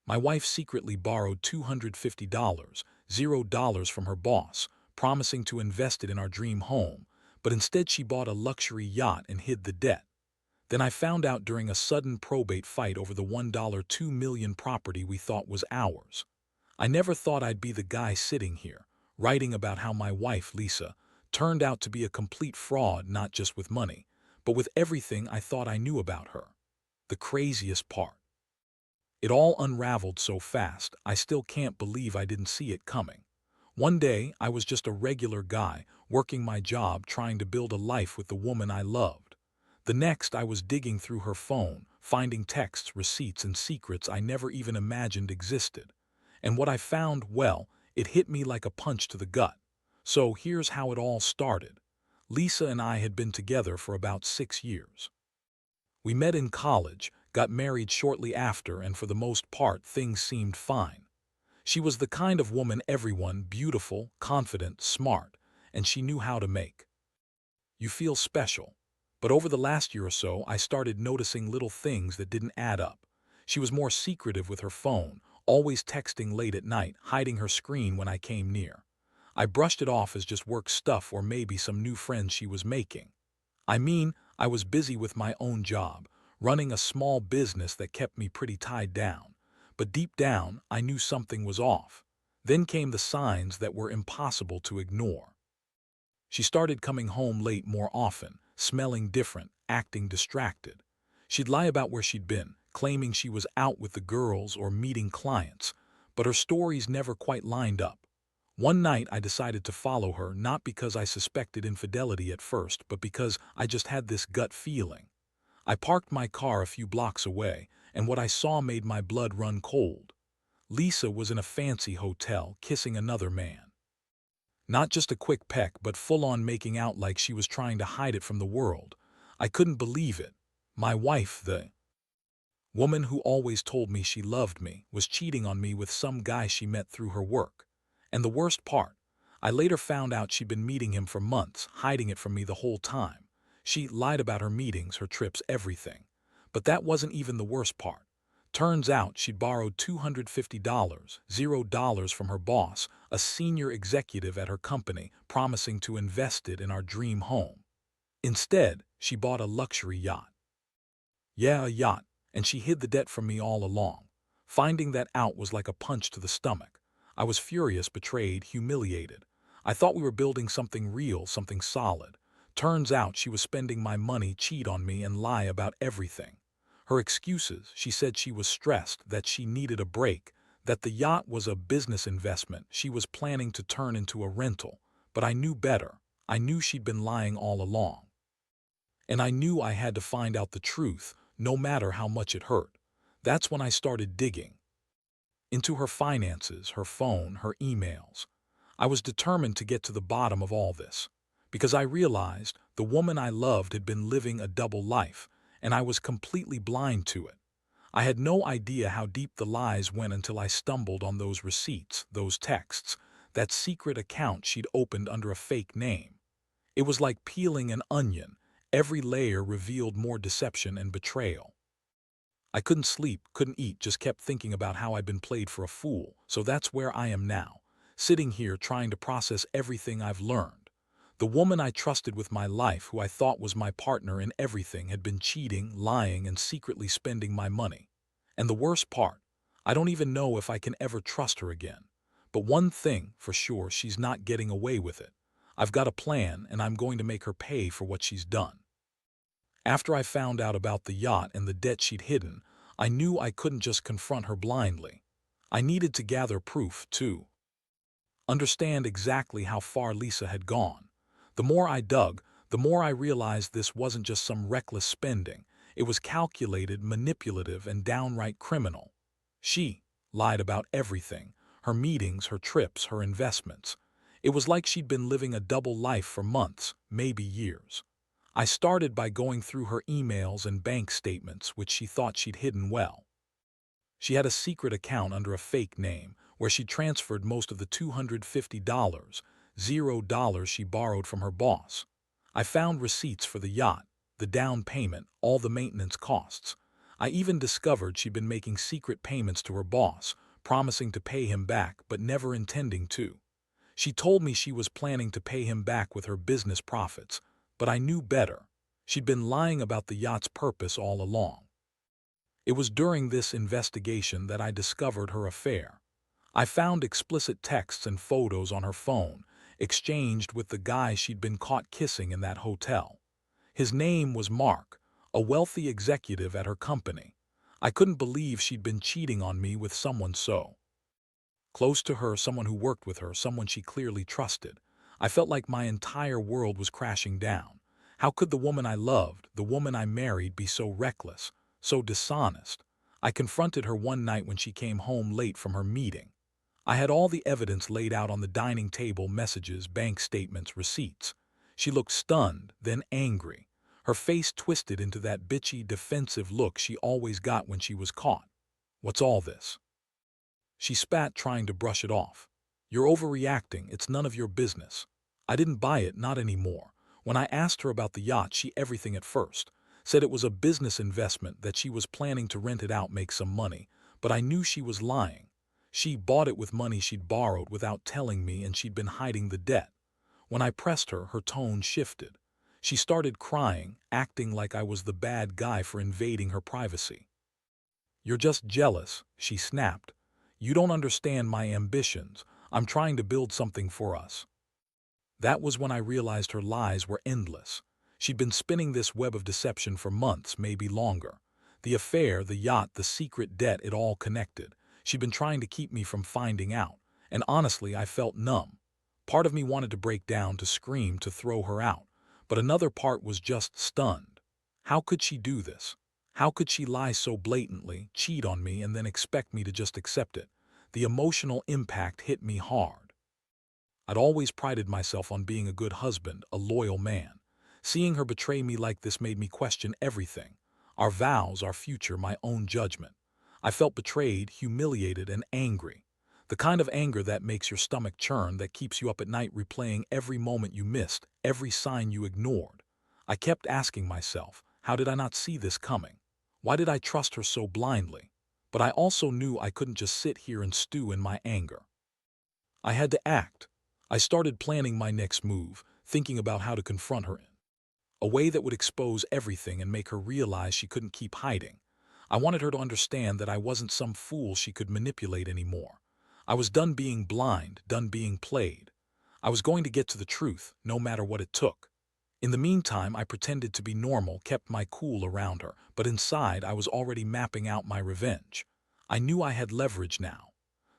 My wife secretly borrowed $250, $0 from her boss, promising to invest it in our dream home, but instead she bought a luxury yacht and hid the debt. Then I found out during a sudden probate fight over the $1.2 million property we thought was ours. I never thought I'd be the guy sitting here, writing about how my wife, Lisa, turned out to be a complete fraud not just with money, but with everything I thought I knew about her. The craziest part. It all unraveled so fast, I still can't believe I didn't see it coming. One day, I was just a regular guy, working my job trying to build a life with the woman I loved. The next, I was digging through her phone, finding texts, receipts, and secrets I never even imagined existed. And what I found, well, it hit me like a punch to the gut. So here's how it all started. Lisa and I had been together for about 6 years. We met in college, got married shortly after, and for the most part things seemed fine. She was the kind of woman everyone, beautiful, confident, smart, and she knew how to make you feel special. But over the last year or so, I started noticing little things that didn't add up. She was more secretive with her phone, always texting late at night, hiding her screen when I came near. I brushed it off as just work stuff or maybe some new friends she was making. I mean, I was busy with my own job, running a small business that kept me pretty tied down. But deep down, I knew something was off. Then came the signs that were impossible to ignore. She started coming home late more often, smelling different, acting distracted. She'd lie about where she'd been, claiming she was out with the girls or meeting clients, but her stories never quite lined up. One night I decided to follow her, not because I suspected infidelity at first, but because I just had this gut feeling. I parked my car a few blocks away, and what I saw made my blood run cold. Lisa was in a fancy hotel, kissing another man. Not just a quick peck, but full-on making out like she was trying to hide it from the world. I couldn't believe it. My wife, the woman who always told me she loved me, was cheating on me with some guy she met through her work. And the worst part, I later found out she'd been meeting him for months, hiding it from me the whole time. She lied about her meetings, her trips, everything. But that wasn't even the worst part. Turns out she'd borrowed $250, $0 from her boss, a senior executive at her company, promising to invest it in our dream home. Instead, she bought a luxury yacht. Yeah, a yacht, and she hid the debt from me all along. Finding that out was like a punch to the stomach. I was furious, betrayed, humiliated. I thought we were building something real, something solid. Turns out she was spending my money, cheat on me, and lie about everything. Her excuses, she said she was stressed, that she needed a break, that the yacht was a business investment she was planning to turn into a rental. But I knew better. I knew she'd been lying all along. And I knew I had to find out the truth, no matter how much it hurt. That's when I started digging into her finances, her phone, her emails. I was determined to get to the bottom of all this, because I realized the woman I loved had been living a double life, and I was completely blind to it. I had no idea how deep the lies went until I stumbled on those receipts, those texts, that secret account she'd opened under a fake name. It was like peeling an onion. Every layer revealed more deception and betrayal. I couldn't sleep, couldn't eat, just kept thinking about how I'd been played for a fool. So that's where I am now, sitting here trying to process everything I've learned. The woman I trusted with my life, who I thought was my partner in everything, had been cheating, lying, and secretly spending my money. And the worst part, I don't even know if I can ever trust her again. But one thing for sure, she's not getting away with it. I've got a plan, and I'm going to make her pay for what she's done. After I found out about the yacht and the debt she'd hidden, I knew I couldn't just confront her blindly. I needed to gather proof, too. Understand exactly how far Lisa had gone. The more I dug, the more I realized this wasn't just some reckless spending. It was calculated, manipulative, and downright criminal. She lied about everything: her meetings, her trips, her investments. It was like she'd been living a double life for months, maybe years. I started by going through her emails and bank statements, which she thought she'd hidden well. She had a secret account under a fake name, where she transferred most of the $250, $0 she borrowed from her boss. I found receipts for the yacht, the down payment, all the maintenance costs. I even discovered she'd been making secret payments to her boss, promising to pay him back but never intending to. She told me she was planning to pay him back with her business profits, but I knew better. She'd been lying about the yacht's purpose all along. It was during this investigation that I discovered her affair. I found explicit texts and photos on her phone, exchanged with the guy she'd been caught kissing in that hotel. His name was Mark, a wealthy executive at her company. I couldn't believe she'd been cheating on me with someone so close to her, someone who worked with her, someone she clearly trusted. I felt like my entire world was crashing down. How could the woman I loved, the woman I married, be so reckless, so dishonest? I confronted her one night when she came home late from her meeting. I had all the evidence laid out on the dining table: messages, bank statements, receipts. She looked stunned, then angry. Her face twisted into that bitchy, defensive look she always got when she was caught. "What's all this?" she spat, trying to brush it off. "You're overreacting. It's none of your business." I didn't buy it, not anymore. When I asked her about the yacht, she everything at first. Said it was a business investment, that she was planning to rent it out, make some money. But I knew she was lying. She bought it with money she'd borrowed without telling me, and she'd been hiding the debt. When I pressed her, her tone shifted. She started crying, acting like I was the bad guy for invading her privacy. "You're just jealous," she snapped. "You don't understand my ambitions. I'm trying to build something for us." That was when I realized her lies were endless. She'd been spinning this web of deception for months, maybe longer. The affair, the yacht, the secret debt, it all connected. She'd been trying to keep me from finding out. And honestly, I felt numb. Part of me wanted to break down, to scream, to throw her out. But another part was just stunned. How could she do this? How could she lie so blatantly, cheat on me, and then expect me to just accept it? The emotional impact hit me hard. I'd always prided myself on being a good husband, a loyal man. Seeing her betray me like this made me question everything. Our vows, our future, my own judgment. I felt betrayed, humiliated, and angry. The kind of anger that makes your stomach churn, that keeps you up at night replaying every moment you missed, every sign you ignored. I kept asking myself, how did I not see this coming? Why did I trust her so blindly? But I also knew I couldn't just sit here and stew in my anger. I had to act. I started planning my next move, thinking about how to confront her in a way that would expose everything and make her realize she couldn't keep hiding. I wanted her to understand that I wasn't some fool she could manipulate anymore. I was done being blind, done being played. I was going to get to the truth, no matter what it took. In the meantime, I pretended to be normal, kept my cool around her, but inside I was already mapping out my revenge. I knew I had leverage now.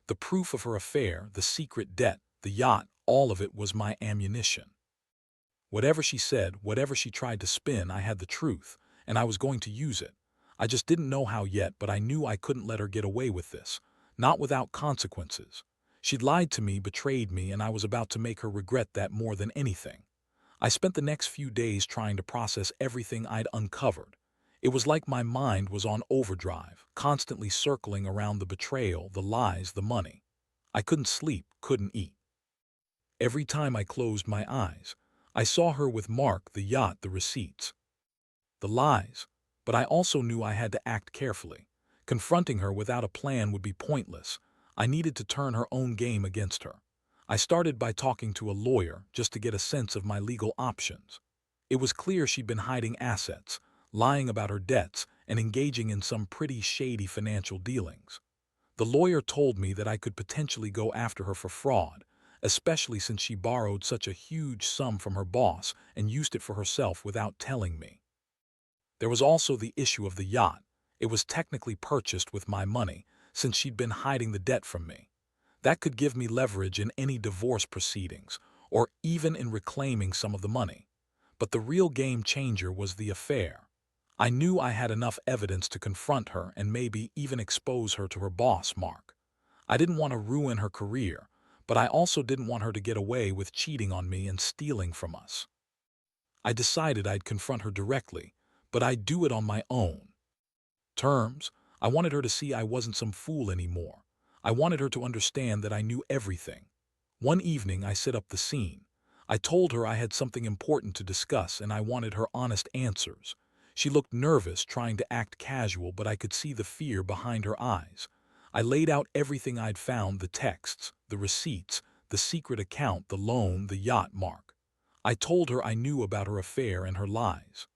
The proof of her affair, the secret debt, the yacht, all of it was my ammunition. Whatever she said, whatever she tried to spin, I had the truth, and I was going to use it. I just didn't know how yet, but I knew I couldn't let her get away with this, not without consequences. She'd lied to me, betrayed me, and I was about to make her regret that more than anything. I spent the next few days trying to process everything I'd uncovered. It was like my mind was on overdrive, constantly circling around the betrayal, the lies, the money. I couldn't sleep, couldn't eat. Every time I closed my eyes, I saw her with Mark, the yacht, the receipts, the lies. But I also knew I had to act carefully. Confronting her without a plan would be pointless. I needed to turn her own game against her. I started by talking to a lawyer just to get a sense of my legal options. It was clear she'd been hiding assets, lying about her debts, and engaging in some pretty shady financial dealings. The lawyer told me that I could potentially go after her for fraud, especially since she borrowed such a huge sum from her boss and used it for herself without telling me. There was also the issue of the yacht. It was technically purchased with my money, since she'd been hiding the debt from me. That could give me leverage in any divorce proceedings, or even in reclaiming some of the money. But the real game changer was the affair. I knew I had enough evidence to confront her and maybe even expose her to her boss, Mark. I didn't want to ruin her career, but I also didn't want her to get away with cheating on me and stealing from us. I decided I'd confront her directly, but I'd do it on my own terms. I wanted her to see I wasn't some fool anymore. I wanted her to understand that I knew everything. One evening, I set up the scene. I told her I had something important to discuss and I wanted her honest answers. She looked nervous, trying to act casual, but I could see the fear behind her eyes. I laid out everything I'd found, the texts, the receipts, the secret account, the loan, the yacht, Mark. I told her I knew about her affair and her lies.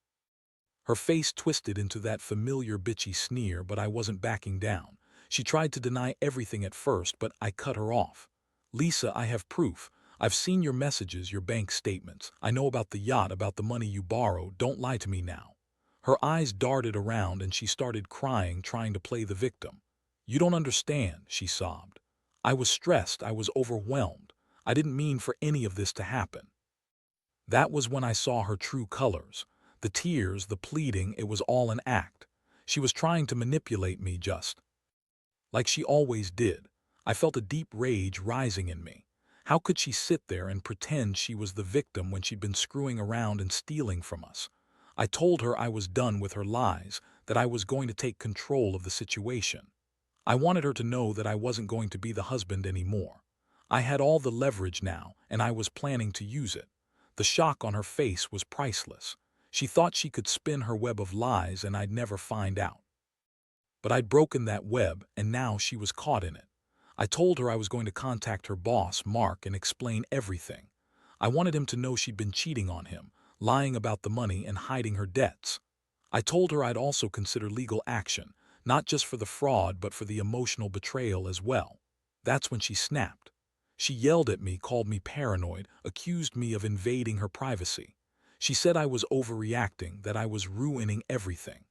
Her face twisted into that familiar bitchy sneer, but I wasn't backing down. She tried to deny everything at first, but I cut her off. Lisa, I have proof. I've seen your messages, your bank statements. I know about the yacht, about the money you borrowed. Don't lie to me now. Her eyes darted around and she started crying, trying to play the victim. You don't understand, she sobbed. I was stressed, I was overwhelmed. I didn't mean for any of this to happen. That was when I saw her true colors. The tears, the pleading, it was all an act. She was trying to manipulate me, just like she always did. I felt a deep rage rising in me. How could she sit there and pretend she was the victim when she'd been screwing around and stealing from us? I told her I was done with her lies, that I was going to take control of the situation. I wanted her to know that I wasn't going to be the husband anymore. I had all the leverage now, and I was planning to use it. The shock on her face was priceless. She thought she could spin her web of lies and I'd never find out. But I'd broken that web, and now she was caught in it. I told her I was going to contact her boss, Mark, and explain everything. I wanted him to know she'd been cheating on him, lying about the money and hiding her debts. I told her I'd also consider legal action, not just for the fraud but for the emotional betrayal as well. That's when she snapped. She yelled at me, called me paranoid, accused me of invading her privacy. She said I was overreacting, that I was ruining everything.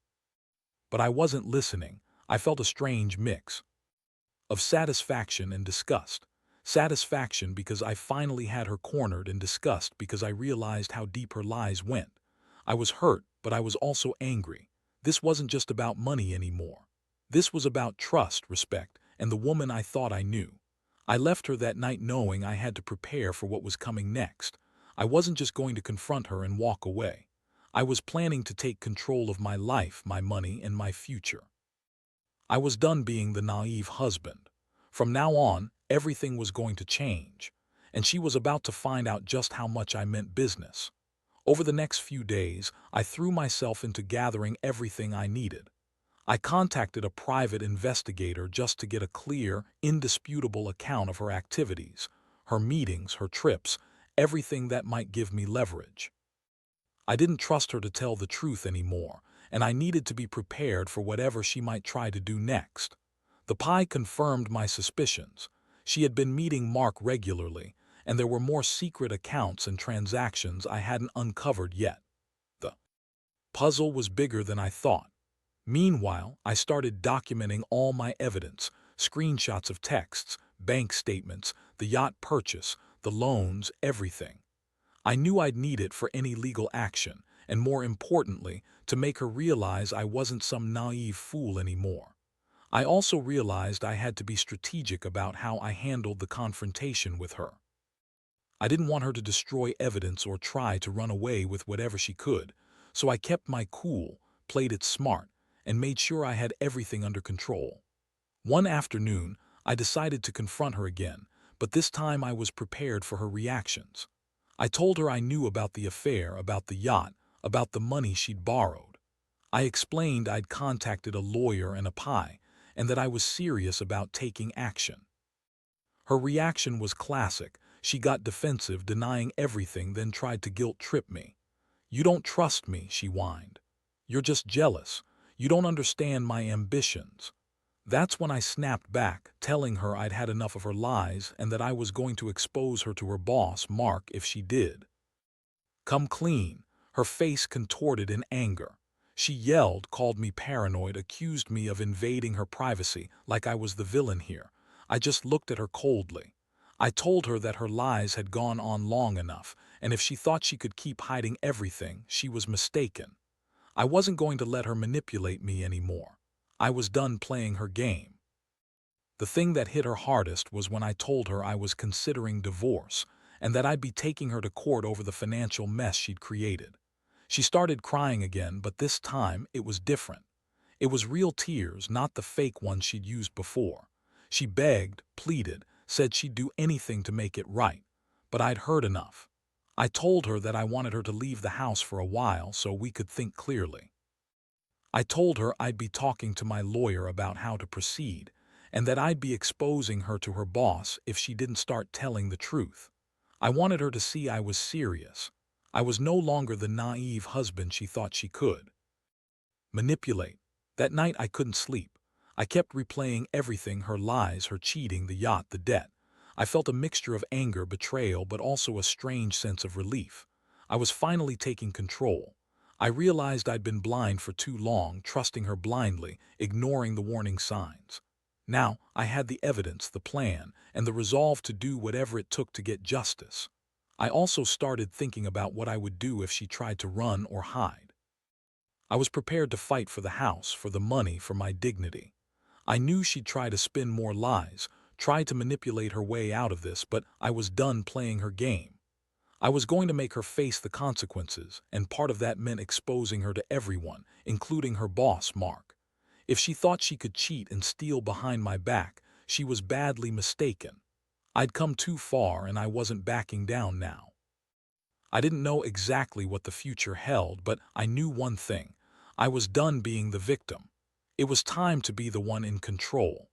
But I wasn't listening. I felt a strange mix of satisfaction and disgust. Satisfaction because I finally had her cornered, and disgust because I realized how deep her lies went. I was hurt, but I was also angry. This wasn't just about money anymore. This was about trust, respect, and the woman I thought I knew. I left her that night knowing I had to prepare for what was coming next. I wasn't just going to confront her and walk away. I was planning to take control of my life, my money, and my future. I was done being the naive husband. From now on, everything was going to change, and she was about to find out just how much I meant business. Over the next few days, I threw myself into gathering everything I needed. I contacted a private investigator just to get a clear, indisputable account of her activities, her meetings, her trips, everything that might give me leverage. I didn't trust her to tell the truth anymore, and I needed to be prepared for whatever she might try to do next. The pie confirmed my suspicions. She had been meeting Mark regularly, and there were more secret accounts and transactions I hadn't uncovered yet. The puzzle was bigger than I thought. Meanwhile, I started documenting all my evidence, screenshots of texts, bank statements, the yacht purchase, the loans, everything. I knew I'd need it for any legal action, and more importantly, to make her realize I wasn't some naive fool anymore. I also realized I had to be strategic about how I handled the confrontation with her. I didn't want her to destroy evidence or try to run away with whatever she could, so I kept my cool, played it smart, and made sure I had everything under control. One afternoon, I decided to confront her again, but this time I was prepared for her reactions. I told her I knew about the affair, about the yacht, about the money she'd borrowed. I explained I'd contacted a lawyer and a pie, and that I was serious about taking action. Her reaction was classic. She got defensive, denying everything, then tried to guilt-trip me. "You don't trust me," she whined. "You're just jealous. You don't understand my ambitions." That's when I snapped back, telling her I'd had enough of her lies and that I was going to expose her to her boss, Mark, if she did. "Come clean." Her face contorted in anger. She yelled, called me paranoid, accused me of invading her privacy, like I was the villain here. I just looked at her coldly. I told her that her lies had gone on long enough, and if she thought she could keep hiding everything, she was mistaken. I wasn't going to let her manipulate me anymore. I was done playing her game. The thing that hit her hardest was when I told her I was considering divorce and that I'd be taking her to court over the financial mess she'd created. She started crying again, but this time it was different. It was real tears, not the fake ones she'd used before. She begged, pleaded, said she'd do anything to make it right, but I'd heard enough. I told her that I wanted her to leave the house for a while so we could think clearly. I told her I'd be talking to my lawyer about how to proceed, and that I'd be exposing her to her boss if she didn't start telling the truth. I wanted her to see I was serious. I was no longer the naive husband she thought she could manipulate. That night I couldn't sleep. I kept replaying everything: her lies, her cheating, the yacht, the debt. I felt a mixture of anger, betrayal, but also a strange sense of relief. I was finally taking control. I realized I'd been blind for too long, trusting her blindly, ignoring the warning signs. Now I had the evidence, the plan, and the resolve to do whatever it took to get justice. I also started thinking about what I would do if she tried to run or hide. I was prepared to fight for the house, for the money, for my dignity. I knew she'd try to spin more lies, try to manipulate her way out of this, but I was done playing her game. I was going to make her face the consequences, and part of that meant exposing her to everyone, including her boss, Mark. If she thought she could cheat and steal behind my back, she was badly mistaken. I'd come too far, and I wasn't backing down now. I didn't know exactly what the future held, but I knew one thing: I was done being the victim. It was time to be the one in control.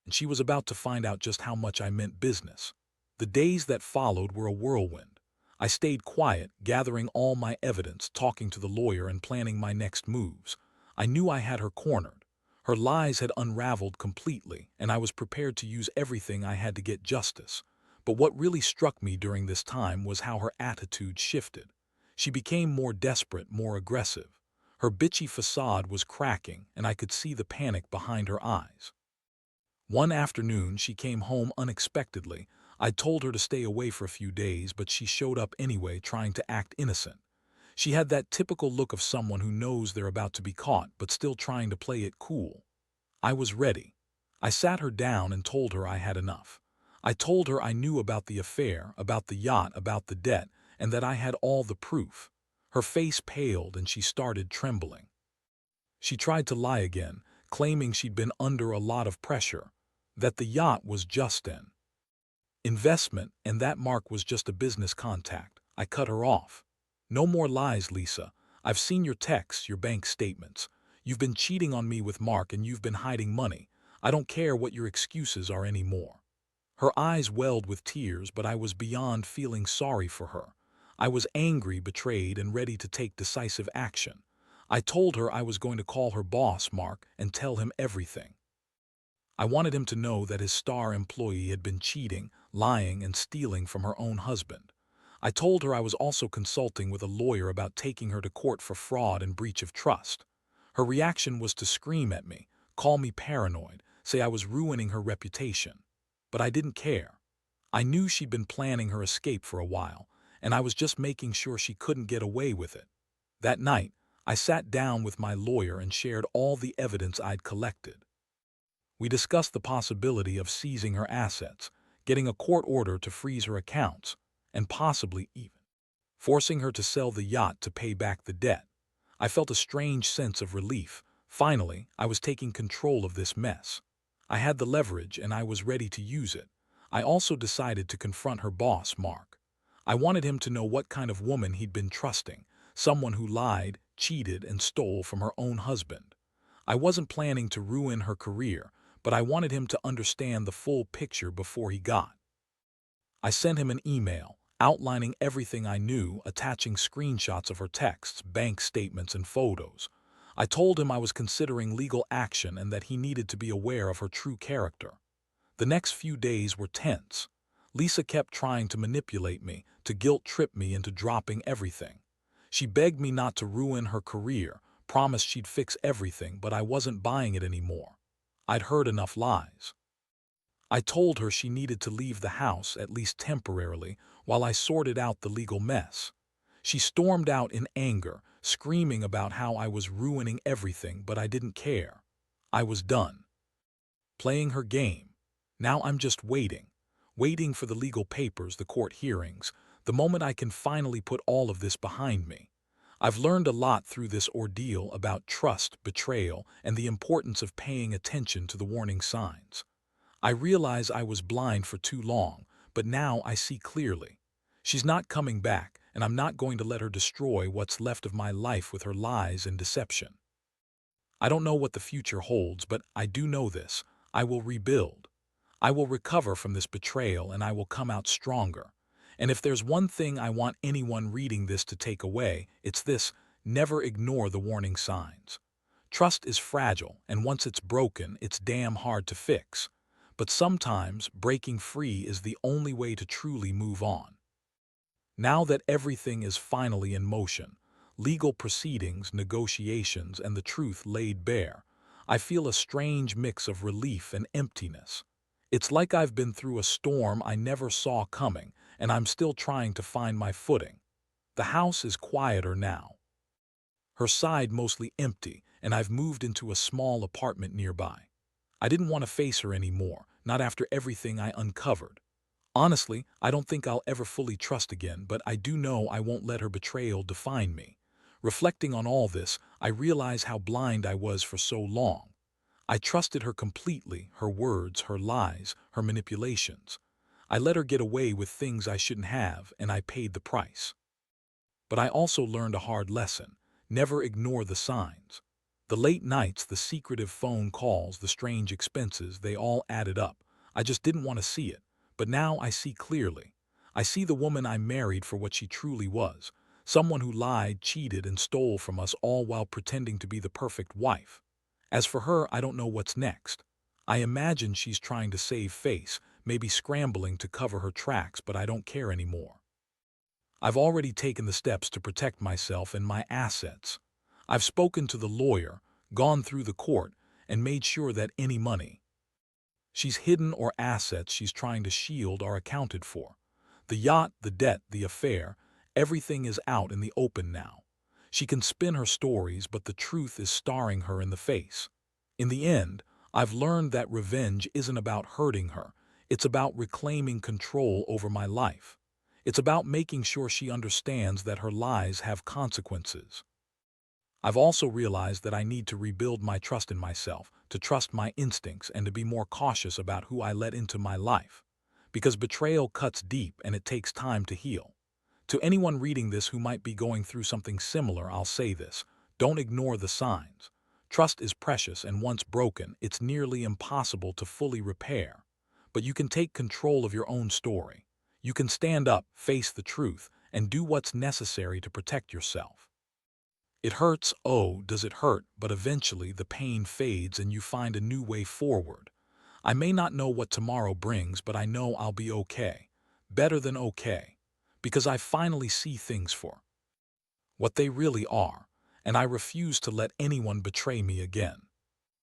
And she was about to find out just how much I meant business. The days that followed were a whirlwind. I stayed quiet, gathering all my evidence, talking to the lawyer, and planning my next moves. I knew I had her cornered. Her lies had unraveled completely, and I was prepared to use everything I had to get justice. But what really struck me during this time was how her attitude shifted. She became more desperate, more aggressive. Her bitchy facade was cracking, and I could see the panic behind her eyes. One afternoon, she came home unexpectedly. I told her to stay away for a few days, but she showed up anyway, trying to act innocent. She had that typical look of someone who knows they're about to be caught, but still trying to play it cool. I was ready. I sat her down and told her I had enough. I told her I knew about the affair, about the yacht, about the debt, and that I had all the proof. Her face paled and she started trembling. She tried to lie again, claiming she'd been under a lot of pressure, that the yacht was just an investment and that Mark was just a business contact. I cut her off. No more lies, Lisa. I've seen your texts, your bank statements. You've been cheating on me with Mark and you've been hiding money. I don't care what your excuses are anymore. Her eyes welled with tears, but I was beyond feeling sorry for her. I was angry, betrayed, and ready to take decisive action. I told her I was going to call her boss, Mark, and tell him everything. I wanted him to know that his star employee had been cheating, lying, and stealing from her own husband. I told her I was also consulting with a lawyer about taking her to court for fraud and breach of trust. Her reaction was to scream at me, call me paranoid, say I was ruining her reputation. But I didn't care. I knew she'd been planning her escape for a while, and I was just making sure she couldn't get away with it. That night, I sat down with my lawyer and shared all the evidence I'd collected. We discussed the possibility of seizing her assets, getting a court order to freeze her accounts, and possibly even forcing her to sell the yacht to pay back the debt. I felt a strange sense of relief. Finally, I was taking control of this mess. I had the leverage and I was ready to use it. I also decided to confront her boss, Mark. I wanted him to know what kind of woman he'd been trusting, someone who lied, cheated, and stole from her own husband. I wasn't planning to ruin her career, but I wanted him to understand the full picture before he got. I sent him an email, outlining everything I knew, attaching screenshots of her texts, bank statements, and photos. I told him I was considering legal action and that he needed to be aware of her true character. The next few days were tense. Lisa kept trying to manipulate me, to guilt-trip me into dropping everything. She begged me not to ruin her career, promised she'd fix everything, but I wasn't buying it anymore. I'd heard enough lies. I told her she needed to leave the house, at least temporarily, while I sorted out the legal mess. She stormed out in anger, screaming about how I was ruining everything, but I didn't care. I was done playing her game. Now I'm just waiting for the legal papers, the court hearings, the moment I can finally put all of this behind me. I've learned a lot through this ordeal about trust, betrayal, and the importance of paying attention to the warning signs. I realize I was blind for too long, but now I see clearly. She's not coming back, and I'm not going to let her destroy what's left of my life with her lies and deception. I don't know what the future holds, but I do know this. I will rebuild. I will recover from this betrayal and I will come out stronger. And if there's one thing I want anyone reading this to take away, it's this: never ignore the warning signs. Trust is fragile, and once it's broken, it's damn hard to fix. But sometimes breaking free is the only way to truly move on. Now that everything is finally in motion, legal proceedings, negotiations, and the truth laid bare, I feel a strange mix of relief and emptiness. It's like I've been through a storm I never saw coming, and I'm still trying to find my footing. The house is quieter now, her side mostly empty, and I've moved into a small apartment nearby. I didn't want to face her anymore, not after everything I uncovered. Honestly, I don't think I'll ever fully trust again, but I do know I won't let her betrayal define me. Reflecting on all this, I realize how blind I was for so long. I trusted her completely, her words, her lies, her manipulations. I let her get away with things I shouldn't have, and I paid the price. But I also learned a hard lesson: never ignore the signs. The late nights, the secretive phone calls, the strange expenses, they all added up. I just didn't want to see it. But now I see clearly. I see the woman I married for what she truly was: someone who lied, cheated, and stole from us, all while pretending to be the perfect wife. As for her, I don't know what's next. I imagine she's trying to save face, maybe scrambling to cover her tracks, but I don't care anymore. I've already taken the steps to protect myself and my assets. I've spoken to the lawyer, gone through the court, and made sure that any money she's hidden or assets she's trying to shield are accounted for. The yacht, the debt, the affair, everything is out in the open now. She can spin her stories, but the truth is staring her in the face. In the end, I've learned that revenge isn't about hurting her. It's about reclaiming control over my life. It's about making sure she understands that her lies have consequences. I've also realized that I need to rebuild my trust in myself, to trust my instincts, and to be more cautious about who I let into my life. Because betrayal cuts deep and it takes time to heal. To anyone reading this who might be going through something similar, I'll say this: don't ignore the signs. Trust is precious, and once broken, it's nearly impossible to fully repair. But you can take control of your own story. You can stand up, face the truth, and do what's necessary to protect yourself. It hurts, oh, does it hurt, but eventually the pain fades and you find a new way forward. I may not know what tomorrow brings, but I know I'll be okay. Better than okay. Because I finally see things for what they really are, and I refuse to let anyone betray me again.